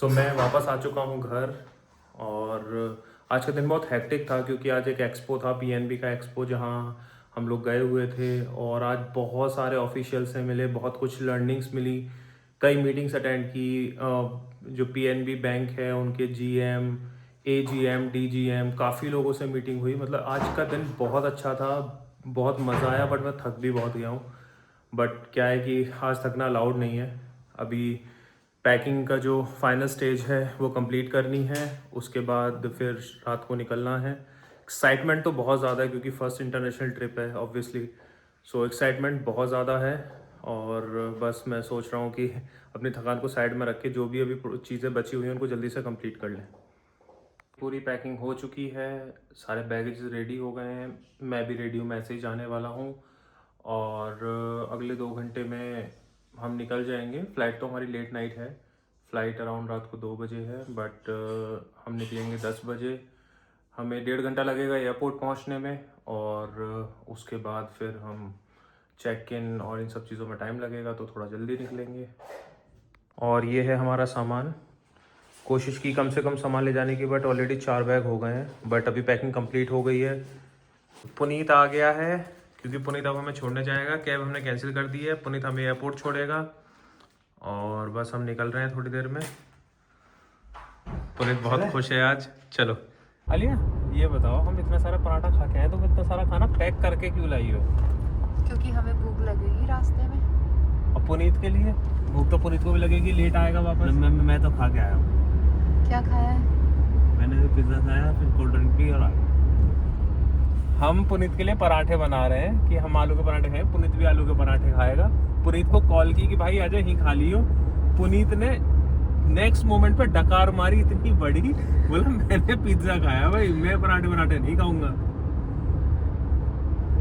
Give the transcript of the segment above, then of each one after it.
मैं वापस आ चुका हूँ घर। और आज का दिन बहुत हेक्टिक था क्योंकि आज एक एक्सपो था, पीएनबी का एक्सपो, जहाँ हम लोग गए हुए थे। और आज बहुत सारे ऑफिशियल से मिले, बहुत कुछ लर्निंग्स मिली, कई मीटिंग्स अटेंड की। जो पीएनबी बैंक है उनके जीएम, एजीएम, डीजीएम, काफ़ी लोगों से मीटिंग हुई। मतलब आज का दिन बहुत अच्छा था, बहुत मज़ा आया। बट मैं थक भी बहुत गया हूँ। बट क्या है कि आज थकना अलाउड नहीं है। अभी पैकिंग का जो फाइनल स्टेज है वो कंप्लीट करनी है, उसके बाद फिर रात को निकलना है। एक्साइटमेंट तो बहुत ज़्यादा है क्योंकि फ़र्स्ट इंटरनेशनल ट्रिप है ऑब्वियसली। सो एक्साइटमेंट बहुत ज़्यादा है। और बस मैं सोच रहा हूँ कि अपनी थकान को साइड में रख के जो भी अभी चीज़ें बची हुई हैं उनको जल्दी से कंप्लीट कर लें। पूरी पैकिंग हो चुकी है, सारे बैगेज रेडी हो गए हैं, मैं भी रेडी हूँ, मैं ऐसे ही जाने वाला हूँ। और अगले 2 घंटे में हम निकल जाएंगे। फ़्लाइट तो हमारी लेट नाइट है, फ़्लाइट अराउंड रात को 2 बजे है। बट हम निकलेंगे 10 बजे। हमें 1.5 घंटा लगेगा एयरपोर्ट पहुंचने में। और उसके बाद फिर हम चेक इन और इन सब चीज़ों में टाइम लगेगा, तो थोड़ा जल्दी निकलेंगे। और ये है हमारा सामान। कोशिश की कम से कम सामान ले जाने की, बट ऑलरेडी 4 बैग हो गए हैं। बट अभी पैकिंग कंप्लीट हो गई है। पुनीत आ गया है क्योंकि पुनीत अब हमें छोड़ने जाएगा। कैब हमने कैंसिल कर दी है, पुनीत हमें एयरपोर्ट छोड़ेगा। और बस हम निकल रहे हैं थोड़ी देर में। पुनीत बहुत खुश है आज। चलो आलिया, ये बताओ, हम इतना सारा पराठा खा के आए, तुम इतना सारा खाना पैक करके क्यों लाई हो? क्योंकि हमें भूख लगेगी रास्ते में। और पुनीत के लिए भूख तो पुनीत को भी लगेगी, लेट आएगा वापस। मैं तो खा के आया हूँ। क्या खाया है? मैंने तो पिज्ज़ा खाया, फिर कोल्ड ड्रिंक पी और आ गया। हम पुनीत के लिए पराठे बना रहे हैं कि हम आलू के पराठे खाएं, पुनीत भी आलू के पराठे खाएगा। पुनीत को कॉल की कि भाई आजा ही खा लियो। पुनीत ने नेक्स्ट मोमेंट पे डकार मारी इतनी बड़ी, बोला मैंने पिज्जा खाया भाई, मैं पराठे बनाटे नहीं खाऊंगा।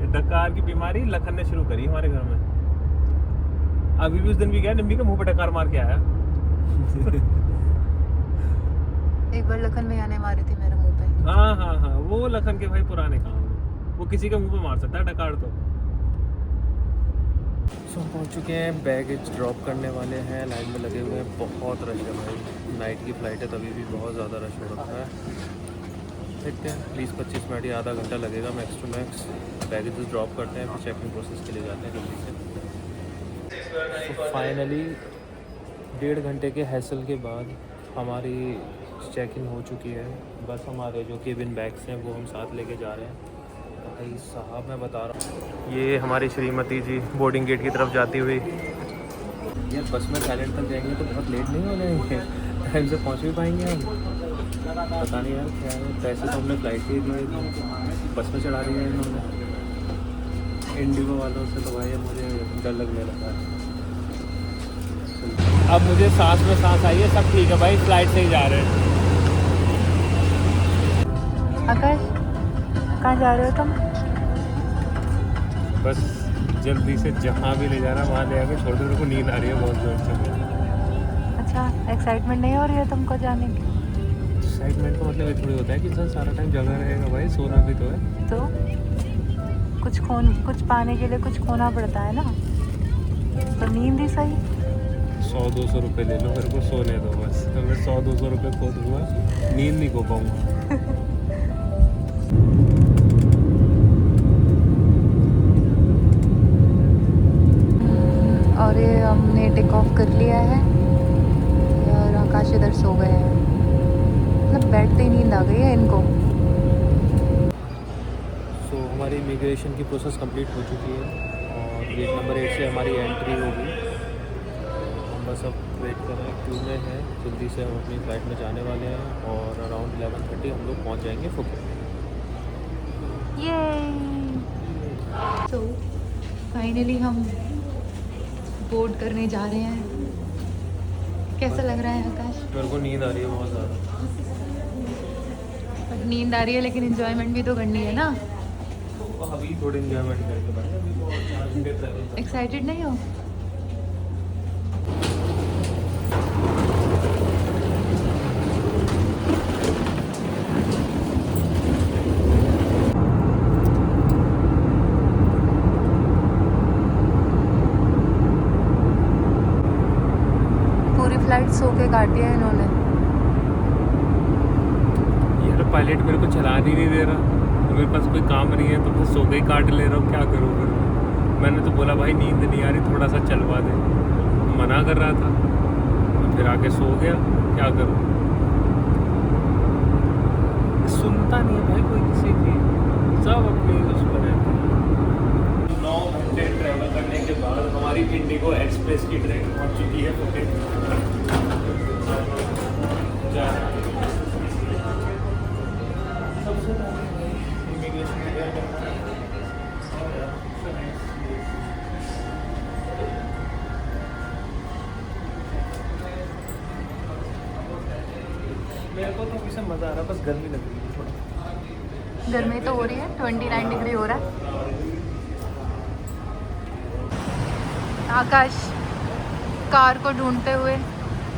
ये डकार की बीमारी लखन ने शुरू करी हमारे घर में। अभी भी उस दिन भी गया, निम्मी के मुंह पे डकार मार के आया। एक बार लखन भैया ने मारी थी मेरे मुंह पे। हाँ, वो लखन के भाई पुराने काम है, वो किसी के मुंह पे मार सकता है डकार तो। हम पहुंच चुके हैं, बैगेज ड्रॉप करने वाले हैं, लाइन में लगे हुए हैं। बहुत रश है भाई, नाइट की फ़्लाइट है तभी भी बहुत ज़्यादा रश हो रखा है। देखते हैं 20-25 मिनट या आधा घंटा लगेगा max to max. Baggage drop करते हैं, फिर चेकिंग प्रोसेस के लिए जाते हैं जल्दी से। तो फाइनली 1.5 घंटे के हैसल के बाद हमारी चेकिंग हो चुकी है। बस हमारे जो केबिन बैग्स हैं वो हम साथ लेके जा रहे हैं। भाई साहब मैं बता रहा हूँ, ये हमारी श्रीमती जी बोर्डिंग गेट की तरफ जाती हुई। यार बस में थाईलैंड तक जाएंगे तो बहुत लेट नहीं हो जाएंगे? टाइम से पहुँच भी पाएंगे हम? पता नहीं यार क्या है। पैसे तो हमने फ्लाइट के दिए, बस में चढ़ा दिया है इन्होंने। इंडिगो वालों से तो भाई मुझे डर लगने लगा है। अब मुझे सांस में सांस आई है, सब ठीक है भाई, फ्लाइट से ही जा रहे हैं। आकाश, कहाँ जा रहे हो तुम? बस जल्दी से जहाँ भी ले जा रहा है वहाँ ले आके छोड़ दो, मेरे को नींद आ रही है बहुत जोर से। अच्छा, एक्साइटमेंट नहीं हो रही है तुमको जाने की? एक्साइटमेंट का मतलब ये थोड़ी होता है कि इंसान सारा टाइम जगा रहेगा भाई, सोना भी तो है। तो कुछ पाने के लिए कुछ खोना पड़ता है ना, तो नींद ही सही। 100-200 रुपये ले लो, मेरे को सोने दो बस। तो मैं 100-200 रुपये खो दूँगा, नींद नहीं खो पाऊँगा। और ये हमने टेक ऑफ कर लिया है और आकाश इधर सो गए हैं। मतलब बैठते ही नींद आ गई है इनको। सो हमारी इमिग्रेशन की प्रोसेस कंप्लीट हो चुकी है और गेट नंबर 8 से हमारी एंट्री होगी। हम बस अब वेट कर रहे हैं, क्यू में है। जल्दी से हम अपनी फ्लाइट में जाने वाले हैं और अराउंड 11:30 हम लोग पहुंच जाएंगे फुकेट। ये तो फाइनली हम बोर्ड करने जा रहे हैं। कैसा लग रहा है आकाश? मेरे को नींद आ रही है बहुत ज़्यादा। बट नींद आ रही है लेकिन एंजॉयमेंट भी तो करनी है ना। तो अभी थोड़ी इंजॉयमेंट करके बाद एक्साइटेड नहीं हो? पूरी फ्लाइट सो के काटी है इन्होंने। पायलट मेरे को चलाने ही नहीं दे रहा, तो मेरे पास कोई काम नहीं है, तो मैं सो गई काट ले रहा हूँ, क्या करूँ फिर। मैंने तो बोला भाई नींद नहीं आ रही, थोड़ा सा चलवा दे, मना कर रहा था, फिर आके सो गया, क्या करूँ। सुनता नहीं है भाई कोई किसी की, सब अपनी उस पर रहते हैं। 9 घंटे ट्रैवल करने के बाद हमारी इंडिगो एक्सप्रेस की ट्रेन पहुंच चुकी है फुटेज। सबसे पहले इमिग्रेशन मेरे को तो इससे मज़ा आ रहा है, बस गर्मी लग रही है थोड़ा। गर्मी तो हो रही है, 29 डिग्री हो रहा है। आकाश कार को ढूंढते हुए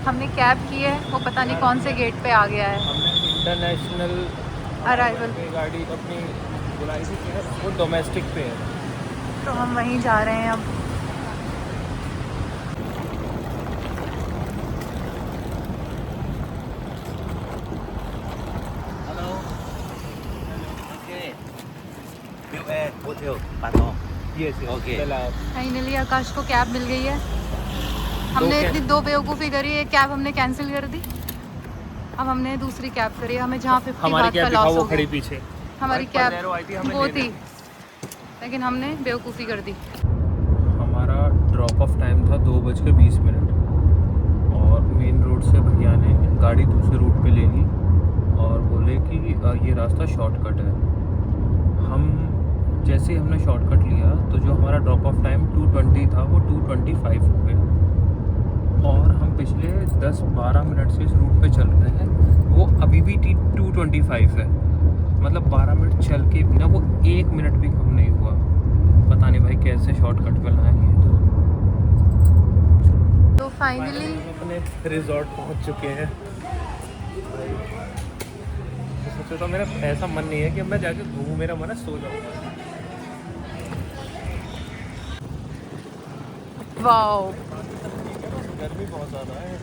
हमने कैब की है, वो पता नहीं कौन से गेट पे आ गया है। हमने इंटरनेशनल अराइवल गाड़ी अपनी बुलाई थी, वो डोमेस्टिक पे है। तो हम वहीं जा रहे हैं अब। Hello. Okay. View Air Hotel Patong. Yes, yes. Okay. Finally Akash को कैब मिल गई है। हमने इतनी दो बेवकूफ़ी करी, एक कैब हमने कैंसिल कर दी, अब हमने दूसरी कैब करी। हमें जहाँ 50 हमारी बात का कैब लॉस वो हो खड़ी गया। पीछे, हमारी भाई Bolero आई थी कैब हमें वो लेने। थी, लेकिन हमने बेवकूफ़ी कर दी। हमारा ड्रॉप ऑफ टाइम था 2:20 और मेन रोड से भैया ने गाड़ी दूसरे रूट पे ले ली और बोले कि ये रास्ता शॉर्टकट है। हम जैसे ही हमने शॉर्टकट लिया तो जो हमारा ड्रॉप ऑफ टाइम 2:20 था वो 2:25 हो गया, और हम पिछले 10-12 मिनट से इस रूट पे चल रहे हैं, वो अभी भी 2:25 है। मतलब 12 मिनट चल के भी ना वो 1 मिनट भी कम नहीं हुआ। पता नहीं भाई कैसे शॉर्टकट पे लाए हैं। तो फाइनली अपने रिजॉर्ट पहुंच चुके हैं। सोचो तो मेरा ऐसा मन नहीं है कि अब मैं जाके घूमूं, मेरा मन है सो जाऊँ। वाओ, गर्मी बहुत ज़्यादा है।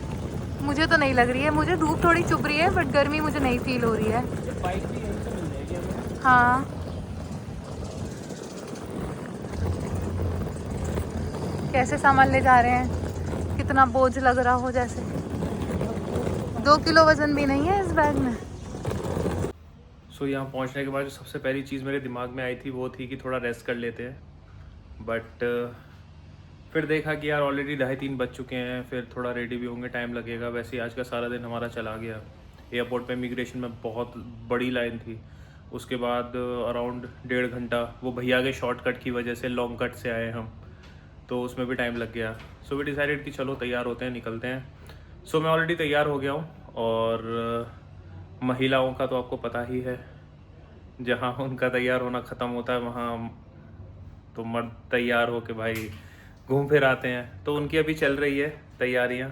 मुझे तो नहीं लग रही है, मुझे धूप थोड़ी चुभ रही है, बट गर्मी मुझे नहीं फील हो रही है। बाइक भी यहीं से मिल जाएगी हमें। हाँ, कैसे सामान ले जा रहे हैं, कितना बोझ लग रहा हो, जैसे 2 किलो वजन भी नहीं है इस बैग में। सो यहाँ पहुँचने के बाद जो सबसे पहली चीज़ मेरे दिमाग में आई थी वो थी कि थोड़ा रेस्ट कर लेते हैं, बट फिर देखा कि यार ऑलरेडी 2:30 बज चुके हैं, फिर थोड़ा रेडी भी होंगे, टाइम लगेगा। वैसे ही आज का सारा दिन हमारा चला गया। एयरपोर्ट पे इमिग्रेशन में बहुत बड़ी लाइन थी, उसके बाद अराउंड 1.5 घंटा वो भैया के शॉर्टकट की वजह से लॉन्ग कट से आए हम, तो उसमें भी टाइम लग गया। सो वी डिसाइडेड कि चलो तैयार होते हैं, निकलते हैं। सो मैं ऑलरेडी तैयार हो गया हूँ, और महिलाओं का तो आपको पता ही है, जहाँ उनका तैयार होना ख़त्म होता है वहाँ तो मर्द तैयार हो के भाई घूम फिर आते हैं। तो उनकी अभी चल रही है तैयारियाँ,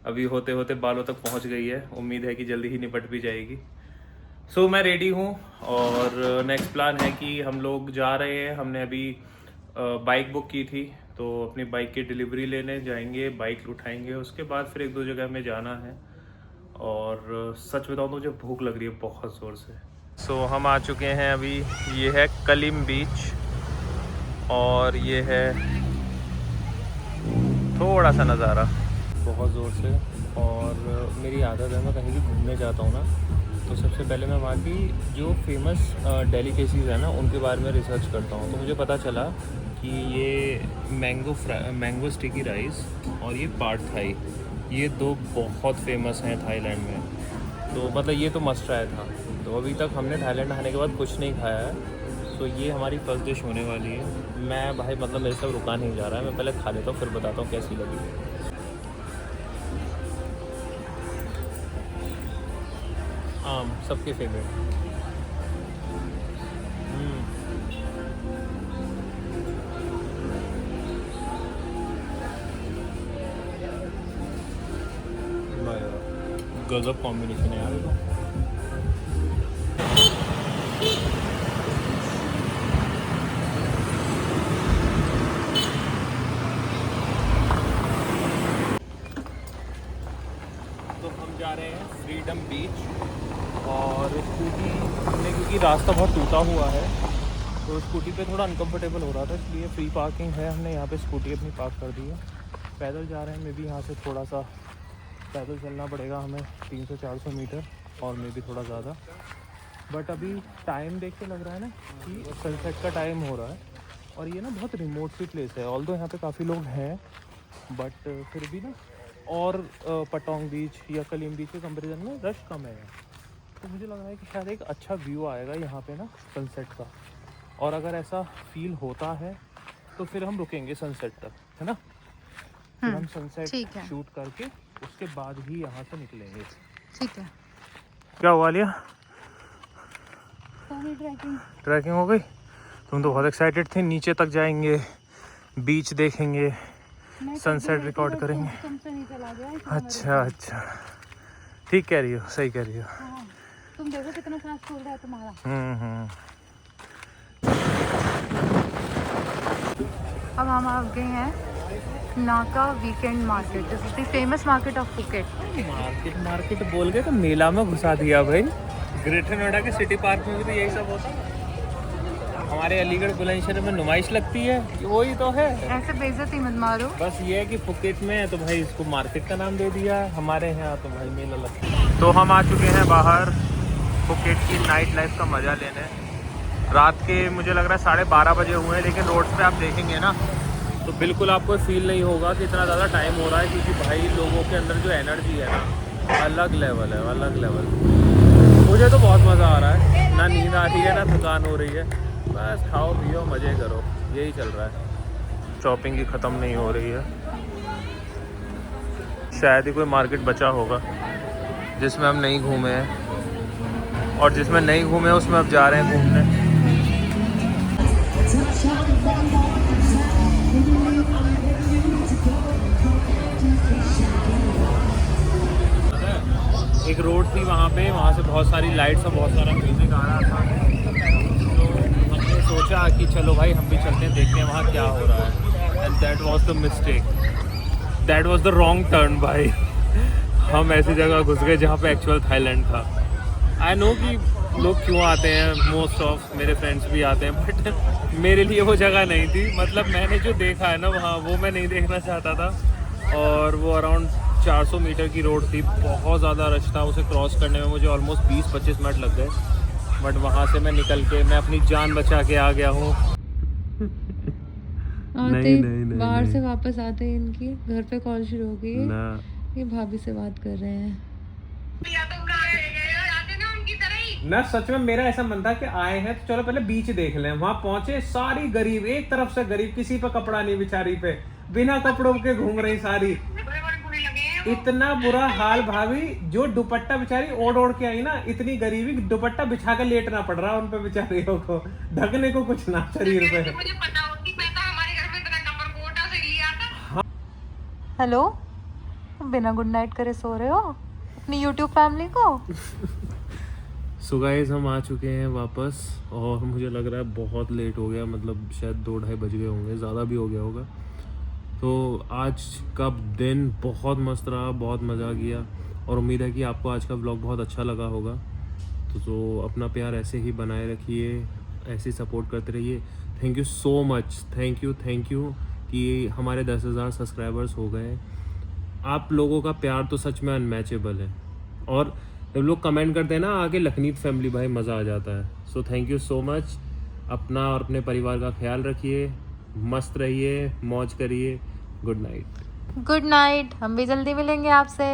अभी होते होते बालों तक पहुँच गई है, उम्मीद है कि जल्दी ही निपट भी जाएगी। सो मैं रेडी हूँ, और नेक्स्ट प्लान है कि हम लोग जा रहे हैं। हमने अभी बाइक बुक की थी, तो अपनी बाइक की डिलीवरी लेने जाएंगे, बाइक उठाएंगे, उसके बाद फिर 1-2 जगह में जाना है। और सच बताऊँ तो मुझे भूख लग रही है बहुत ज़ोर से। सो हम आ चुके हैं अभी, ये है कलिम बीच, और ये है थोड़ा सा नज़ारा बहुत ज़ोर से। और मेरी आदत है, मैं कहीं भी घूमने जाता हूँ ना, तो सबसे पहले मैं वहाँ की जो फेमस डेलिकेसीज़ है ना उनके बारे में रिसर्च करता हूँ। तो मुझे पता चला कि ये मैंगो स्टिकी राइस और ये पार्ट थाई, ये 2 बहुत फेमस हैं थाईलैंड में। तो मतलब ये तो मस्ट ट्राई था। तो अभी तक हमने थाईलैंड आने के बाद कुछ नहीं खाया है, तो ये हमारी फर्स्ट डिश होने वाली है। मैं भाई मतलब मेरे से रुका नहीं जा रहा है, मैं पहले खा लेता हूँ फिर बताता हूँ कैसी लगी। आम सबके फेवरेट। गजब कॉम्बिनेशन है यार ये। तो हम जा रहे हैं फ्रीडम बीच। और स्कूटी हमने, क्योंकि रास्ता बहुत टूटा हुआ है तो स्कूटी पे थोड़ा अनकंफर्टेबल हो रहा था, इसलिए फ्री पार्किंग है, हमने यहाँ पे स्कूटी अपनी पार्क कर दी है। पैदल जा रहे हैं, मे भी यहाँ से थोड़ा सा पैदल चलना पड़ेगा हमें 300-400 मीटर और मे भी थोड़ा ज़्यादा। बट अभी टाइम देख के लग रहा है ना कि सनसेट का टाइम हो रहा है। और ये ना बहुत रिमोट सी प्लेस है, ऑल्दो यहाँ पे काफ़ी लोग हैं बट फिर भी ना, और पटोंग बीच या कलीम बीच के कंपेरिजन में रश कम है। तो मुझे लग रहा है कि शायद एक अच्छा व्यू आएगा यहाँ पे ना सनसेट का। और अगर ऐसा फील होता है तो फिर हम रुकेंगे सनसेट तक, है ना? फिर हम ठीक सनसेट है। शूट करके उसके बाद ही यहाँ से निकलेंगे। ठीक है। क्या हुआ लिया? ट्रैकिंग ट्रैकिंग हो गई? तुम तो बहुत एक्साइटेड थे, नीचे तक जाएंगे, बीच देखेंगे, सनसेट रिकॉर्ड करेंगे। तुमसे नहीं चला गया। अच्छा, ठीक कह रही हो, सही कह रही हो। हाँ, तुम देखो कितना सांस फूल रहा है तुम्हारा। अब हम आ गए हैं नाका weekend market. This is the famous market of Phuket. Market बोल के तो मेला में घुसा दिया भाई। ग्रेटर नोएडा के सिटी पार्क में भी तो यही सब होता है। हमारे अलीगढ़ बुलंदशहर में नुमाइश लगती है, वही तो है। ऐसे बेइज्जती मत मारो। बस ये है कि फुकेट में है तो भाई इसको मार्केट का नाम दे दिया है, हमारे यहाँ तो भाई मेला लगता है। तो हम आ चुके हैं बाहर फुकेट की नाइट लाइफ का मज़ा लेने। रात के मुझे लग रहा है 12:30 बजे हुए हैं, लेकिन रोड्स पे आप देखेंगे ना तो बिल्कुल आपको फील नहीं होगा कि इतना ज़्यादा टाइम हो रहा है, क्योंकि भाई लोगों के अंदर जो एनर्जी है ना, अलग लेवल है, अलग लेवल। मुझे तो बहुत मज़ा आ रहा है, ना नींद आ रही है ना थकान हो रही है, बस खाओ पियो मज़े करो, यही चल रहा है। शॉपिंग की ख़त्म नहीं हो रही है। शायद ही कोई मार्केट बचा होगा जिसमें हम नहीं घूमे हैं, और जिसमें नहीं घूमे उसमें अब जा रहे हैं घूमने। एक रोड थी वहाँ पे, वहाँ से बहुत सारी लाइट्स और बहुत सारा म्यूजिक आ रहा था, तो हमने सोचा कि चलो भाई हम भी चलते हैं, देखते हैं वहाँ क्या हो रहा है। And that was the mistake, that was the wrong turn भाई। हम ऐसी जगह घुस गए जहाँ पे एक्चुअल थाईलैंड था। आई नो कि लोग क्यों आते हैं, मोस्ट ऑफ मेरे फ्रेंड्स भी आते हैं, बट मेरे लिए वो जगह नहीं थी। मतलब मैंने जो देखा है ना वहाँ, वो मैं नहीं देखना चाहता था। और वो अराउंड 400 मीटर की रोड थी, बहुत ज़्यादा रश था, उसे क्रॉस करने में मुझे ऑलमोस्ट 20-25 मिनट लग गए। बट वहाँ से मैं निकल के मैं अपनी जान बचा के आ गया हूँ। नहीं, बाहर से वापस आते ही इनकी घर पे कॉल शुरू हो गई है। ना ये भाभी से बात कर रहे हैं। ना सच में मेरा ऐसा मन था कि आए हैं तो चलो पहले बीच देख लें। वहाँ पहुंचे, सारी गरीब, एक तरफ से गरीब, किसी पे कपड़ा नहीं, बेचारी पे बिना कपड़ों के घूम रही सारी। इतना बुरा हाल भाभी, जो दुपट्टा बेचारी ओढ़ ओढ़ के आई ना, इतनी गरीबी, दुपट्टा बिछा कर लेटना पड़ रहा उन पे बेचारियों को, ढकने को कुछ ना शरीर पे। मुझे पता होती मैं तो हमारे घर में इतना कमर कोटा से लिया था। हेलो, तुम बिना गुड नाइट करे सो रहे हो अपनी यूट्यूब फैमिली को? सो गाइस हम आ चुके हैं वापस, और मुझे लग रहा है बहुत लेट हो गया, मतलब शायद 2-2:30 बज गए होंगे, ज़्यादा भी हो गया होगा। तो आज का दिन बहुत मस्त रहा, बहुत मज़ा किया, और उम्मीद है कि आपको आज का व्लॉग बहुत अच्छा लगा होगा। तो अपना प्यार ऐसे ही बनाए रखिए, ऐसे ही सपोर्ट करते रहिए। Thank you so much, thank you कि हमारे 10,000 सब्सक्राइबर्स हो गए। आप लोगों का प्यार तो सच में अनमैचेबल है, और जब लोग कमेंट करते हैं ना आगे लखनीत फैमिली, भाई मज़ा आ जाता है। So thank you so much. अपना और अपने परिवार का ख्याल रखिए, मस्त रहिए, मौज करिए। Good night. Good night. हम भी जल्दी मिलेंगे आपसे।